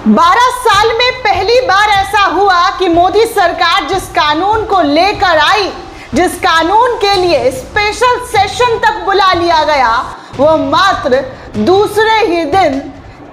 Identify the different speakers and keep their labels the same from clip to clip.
Speaker 1: 12 साल में पहली बार ऐसा हुआ कि मोदी सरकार जिस कानून को लेकर आई, जिस कानून के लिए स्पेशल सेशन तक बुला लिया गया, वो मात्र दूसरे ही दिन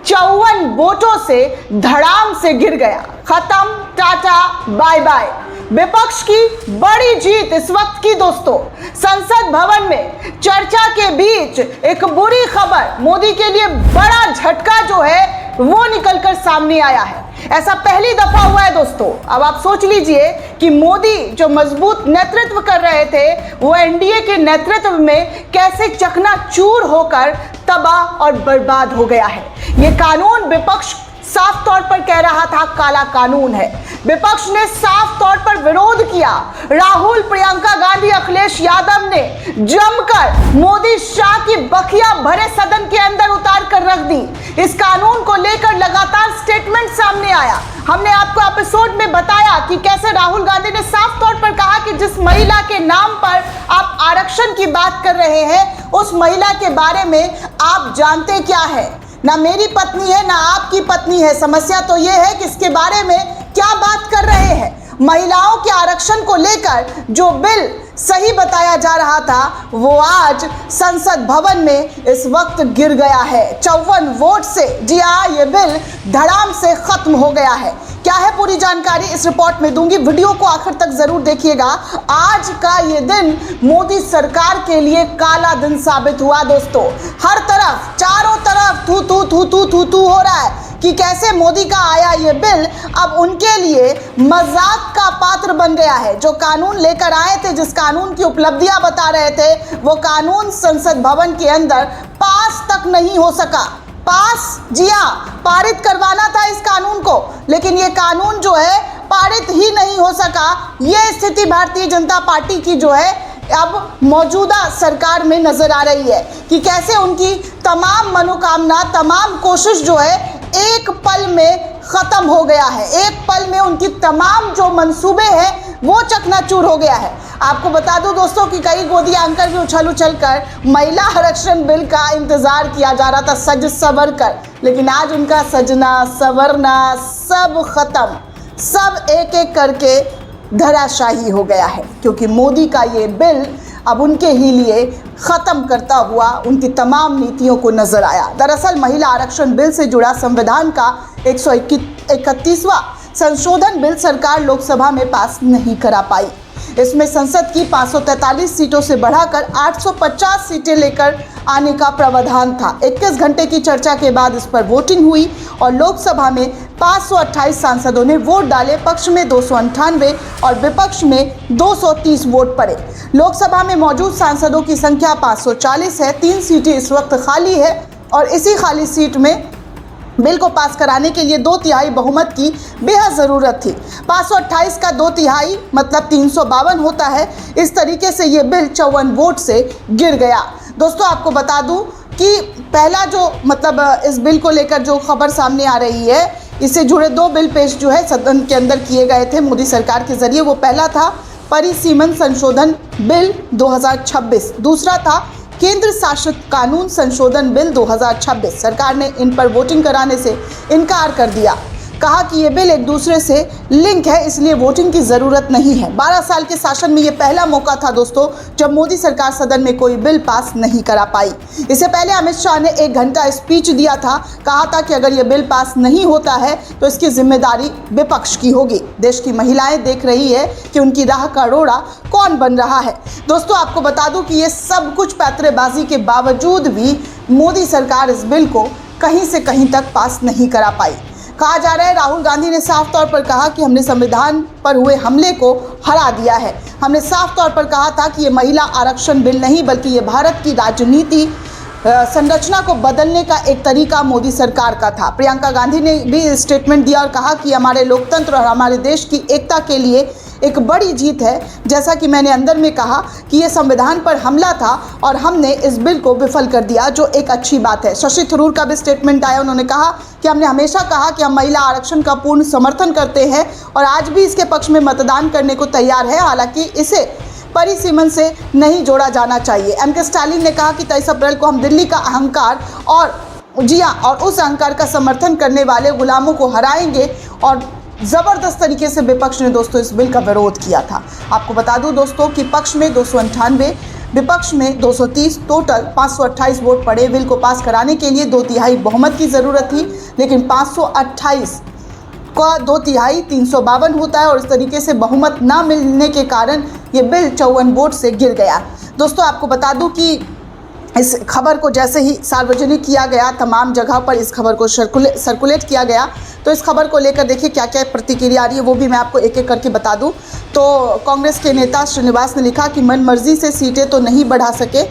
Speaker 1: 54 वोटों से धड़ाम से गिर गया। खत्म, टाटा, बाय बाय। विपक्ष की बड़ी जीत इस वक्त की दोस्तों, संसद भवन में चर्चा के बीच एक बुरी खबर, मोदी के लिए बड़ा झटका जो है वो निकलकर सामने आया है। ऐसा पहली दफा हुआ है दोस्तों। अब आप सोच लीजिए कि मोदी जो मजबूत नेतृत्व कर रहे थे, वो एनडीए के नेतृत्व में कैसे चकनाचूर होकर तबाह और बर्बाद हो गया है। ये कानून विपक्ष साफ तौर पर कह रहा था काला कानून है। विपक्ष ने साफ तौर पर विरोध किया। राहुल, प्रियंका गांधी, अखिलेश यादव ने जमकर मोदी शाह की बखिया भरे सदन के अंदर उतार कर रख दी। इस कानून को लेकर लगातार स्टेटमेंट सामने आया। हमने आपको एपिसोड में बताया कि कैसे राहुल गांधी ने साफ तौर पर कहा कि जिस महिला के नाम पर आप आरक्षण की बात कर रहे हैं, उस महिला के बारे में आप जानते क्या है? ना मेरी पत्नी है, ना आपकी पत्नी है। समस्या तो यह है कि इसके बारे में क्या बात कर रहे हैं। महिलाओं के आरक्षण को लेकर जो बिल सही बताया जा रहा था, वो आज संसद भवन में इस वक्त गिर गया है 54 वोट से। जी हाँ, ये बिल धड़ाम से खत्म हो गया है। क्या है पूरी जानकारी इस रिपोर्ट में दूंगी, वीडियो को आखिर तक जरूर देखिएगा। आज का ये दिन मोदी सरकार के लिए काला दिन साबित हुआ दोस्तों। हर तरफ, चारों तरफ थू थू थू थू थू थू हो रहा है कि कैसे मोदी का आया ये बिल अब उनके लिए मजाक का पात्र बन गया है। जो कानून लेकर आए थे, जिस कानून की उपलब्धियां बता रहे थे, वो कानून संसद भवन के अंदर पास तक नहीं हो सका। पास, जी हाँ, पारित करवाना था इस कानून को, लेकिन ये कानून जो है पारित ही नहीं हो सका। ये स्थिति भारतीय जनता पार्टी की जो है अब मौजूदा सरकार में नजर आ रही है कि कैसे उनकी तमाम मनोकामना, तमाम कोशिश जो है एक पल में खत्म हो गया है। एक पल में उनकी तमाम जो मंसूबे हैं वो चकनाचूर हो गया है। आपको बता दूं दोस्तों कि कई गोदियां अंकल भी उछल कर महिला आरक्षण बिल का इंतजार किया जा रहा था सज सवर कर, लेकिन आज उनका सजना सवरना सब खत्म, सब एक एक करके धराशाही हो गया है, क्योंकि मोदी का ये बिल अब उनके ही लिए ख़त्म करता हुआ उनकी तमाम नीतियों को नजर आया। दरअसल महिला आरक्षण बिल से जुड़ा संविधान का 131वां संशोधन बिल सरकार लोकसभा में पास नहीं करा पाई। इसमें संसद की 543 सीटों से बढ़ाकर 850 सीटें लेकर आने का प्रावधान था। 21 घंटे की चर्चा के बाद इस पर वोटिंग हुई और लोकसभा में 528 सांसदों ने वोट डाले। पक्ष में 298 और विपक्ष में 230 वोट पड़े। लोकसभा में मौजूद सांसदों की संख्या 540 है। 3 सीटें इस वक्त खाली है और इसी खाली सीट में बिल को पास कराने के लिए 2/3 बहुमत की बेहद ज़रूरत थी। 528 का 2/3 मतलब 352 होता है। इस तरीके से ये बिल 54 वोट से गिर गया। दोस्तों आपको बता दूं कि पहला जो मतलब इस बिल को लेकर जो खबर सामने आ रही है, इससे जुड़े 2 बिल पेश जो है सदन के अंदर किए गए थे मोदी सरकार के जरिए। वो पहला था परिसीमन संशोधन बिल 2026, दूसरा था केंद्र शासित कानून संशोधन बिल 2026। सरकार ने इन पर वोटिंग कराने से इनकार कर दिया, कहा कि ये बिल एक दूसरे से लिंक है, इसलिए वोटिंग की ज़रूरत नहीं है। 12 साल के शासन में ये पहला मौका था दोस्तों जब मोदी सरकार सदन में कोई बिल पास नहीं करा पाई। इससे पहले अमित शाह ने 1 घंटा स्पीच दिया था, कहा था कि अगर ये बिल पास नहीं होता है तो इसकी जिम्मेदारी विपक्ष की होगी। देश की महिलाएं देख रही है कि उनकी राह का रोड़ा कौन बन रहा है। दोस्तों आपको बता दूं कि ये सब कुछ पैंतरेबाजी के बावजूद भी मोदी सरकार इस बिल को कहीं से कहीं तक पास नहीं करा पाई। कहा जा रहा है राहुल गांधी ने साफ तौर पर कहा कि हमने संविधान पर हुए हमले को हरा दिया है। हमने साफ तौर पर कहा था कि ये महिला आरक्षण बिल नहीं, बल्कि ये भारत की राजनीति संरचना को बदलने का एक तरीका मोदी सरकार का था। प्रियंका गांधी ने भी स्टेटमेंट दिया और कहा कि हमारे लोकतंत्र और हमारे देश की एकता के लिए एक बड़ी जीत है। जैसा कि मैंने अंदर में कहा कि ये संविधान पर हमला था और हमने इस बिल को विफल कर दिया, जो एक अच्छी बात है। शशि थरूर का भी स्टेटमेंट आया। उन्होंने कहा कि हमने हमेशा कहा कि हम महिला आरक्षण का पूर्ण समर्थन करते हैं और आज भी इसके पक्ष में मतदान करने को तैयार है, हालांकि इसे परिसीमन से नहीं जोड़ा जाना चाहिए। एम के स्टालिन ने कहा कि 23 अप्रैल को हम दिल्ली का अहंकार और जी हाँ, और उस अहंकार का समर्थन करने वाले गुलामों को हराएंगे। और ज़बरदस्त तरीके से विपक्ष ने दोस्तों इस बिल का विरोध किया था। आपको बता दूं दोस्तों कि पक्ष में 298, विपक्ष में 230, टोटल 528 वोट पड़े। बिल को पास कराने के लिए 2/3 बहुमत की ज़रूरत थी, लेकिन 528 का 2/3 352 होता है और इस तरीके से बहुमत ना मिलने के कारण ये बिल 54 वोट से गिर गया। दोस्तों आपको बता दूं कि इस खबर को जैसे ही सार्वजनिक किया गया, तमाम जगह पर इस खबर को सर्कुलेट किया गया, तो इस खबर को लेकर देखिए क्या क्या प्रतिक्रिया आ रही है, वो भी मैं आपको एक एक करके बता दूं। तो कांग्रेस के नेता श्रीनिवास ने लिखा कि मन मर्जी से सीटें तो नहीं बढ़ा सके,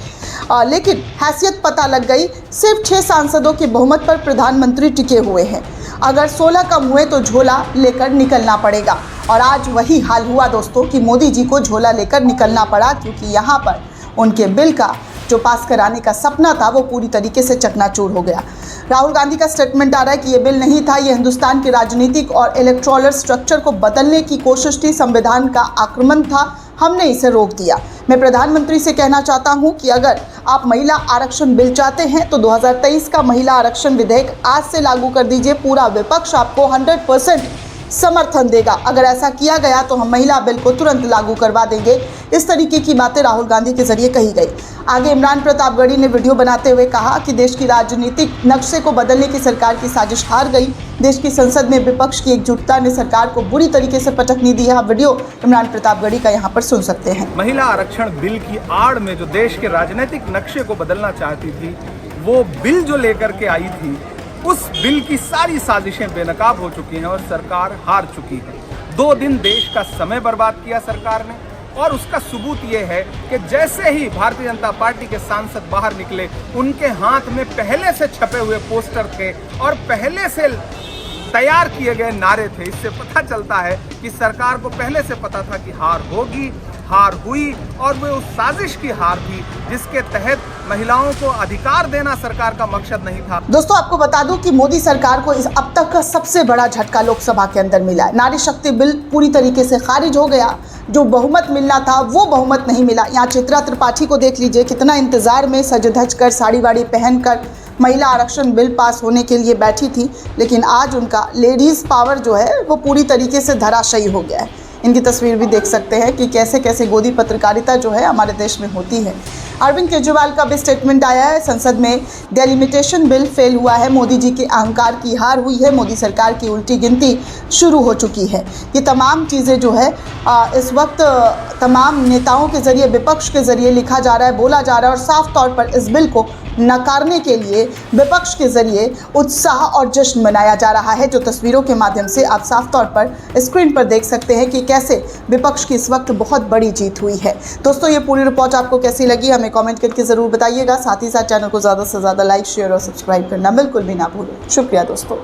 Speaker 1: लेकिन हैसियत पता लग गई। सिर्फ 6 सांसदों के बहुमत पर प्रधानमंत्री टिके हुए हैं। अगर 16 कम हुए तो झोला लेकर निकलना पड़ेगा। और आज वही हाल हुआ दोस्तों कि मोदी जी को झोला लेकर निकलना पड़ा, क्योंकि यहाँ पर उनके बिल का जो पास कराने का सपना था वो पूरी तरीके से चकनाचूर हो गया। राहुल गांधी का स्टेटमेंट आ रहा है कि ये बिल नहीं था, ये हिंदुस्तान के राजनीतिक और इलेक्टोरल स्ट्रक्चर को बदलने की कोशिश थी, संविधान का आक्रमण था, हमने इसे रोक दिया। मैं प्रधानमंत्री से कहना चाहता हूं कि अगर आप महिला आरक्षण बिल चाहते हैं तो 2023 का महिला आरक्षण विधेयक आज से लागू कर दीजिए। पूरा विपक्ष आपको 100% समर्थन देगा। अगर ऐसा किया गया तो हम महिला बिल को तुरंत लागू करवा देंगे। इस तरीके की बातें राहुल गांधी के जरिए कही गई। आगे इमरान प्रतापगढ़ी ने वीडियो बनाते हुए कहा कि देश की राजनीतिक नक्शे को बदलने की सरकार की साजिश हार गई। देश की संसद में विपक्ष की एकजुटता ने सरकार को बुरी तरीके से पटकनी दी है। वीडियो इमरान प्रतापगढ़ी का यहाँ पर सुन सकते हैं।
Speaker 2: महिला आरक्षण बिल की आड़ में जो देश के राजनीतिक नक्शे को बदलना चाहती थी, वो बिल जो लेकर के आई थी, उस बिल की सारी साजिशें बेनकाब हो चुकी हैं और सरकार हार चुकी है। 2 दिन देश का समय बर्बाद किया सरकार ने, और उसका सबूत ये है कि जैसे ही भारतीय जनता पार्टी के सांसद बाहर निकले, उनके हाथ में पहले से छपे हुए पोस्टर थे और पहले से तैयार किए गए नारे थे। इससे पता चलता है कि सरकार को पहले से पता था कि हार होगी, हार हुई, और वो उस साजिश की हार थी जिसके तहत महिलाओं को अधिकार देना सरकार का मकसद नहीं था।
Speaker 1: दोस्तों आपको बता दूं कि मोदी सरकार को इस अब तक का सबसे बड़ा झटका लोकसभा के अंदर मिला है। नारी शक्ति बिल पूरी तरीके से खारिज हो गया। जो बहुमत मिलना था वो बहुमत नहीं मिला। यहाँ चित्रा त्रिपाठी को देख लीजिए, कितना इंतजार में सज धज कर, साड़ी वाड़ी पहनकर महिला आरक्षण बिल पास होने के लिए बैठी थी, लेकिन आज उनका लेडीज़ पावर जो है वो पूरी तरीके से धराशायी हो गया है। इनकी तस्वीर भी देख सकते हैं कि कैसे कैसे गोदी पत्रकारिता जो है हमारे देश में होती है। अरविंद केजरीवाल का भी स्टेटमेंट आया है। संसद में डेलिमिटेशन बिल फेल हुआ है, मोदी जी के अहंकार की हार हुई है, मोदी सरकार की उल्टी गिनती शुरू हो चुकी है। ये तमाम चीज़ें जो है इस वक्त तमाम नेताओं के ज़रिए, विपक्ष के ज़रिए लिखा जा रहा है, बोला जा रहा है, और साफ तौर पर इस बिल को नकारने के लिए विपक्ष के ज़रिए उत्साह और जश्न मनाया जा रहा है, जो तस्वीरों के माध्यम से आप साफ तौर पर स्क्रीन पर देख सकते हैं कि कैसे विपक्ष की इस वक्त बहुत बड़ी जीत हुई है। दोस्तों ये पूरी रिपोर्ट आपको कैसी लगी हमें कमेंट करके ज़रूर बताइएगा। साथ ही साथ चैनल को ज़्यादा से ज़्यादा लाइक, शेयर और सब्सक्राइब करना बिल्कुल भी ना भूलें। शुक्रिया दोस्तों।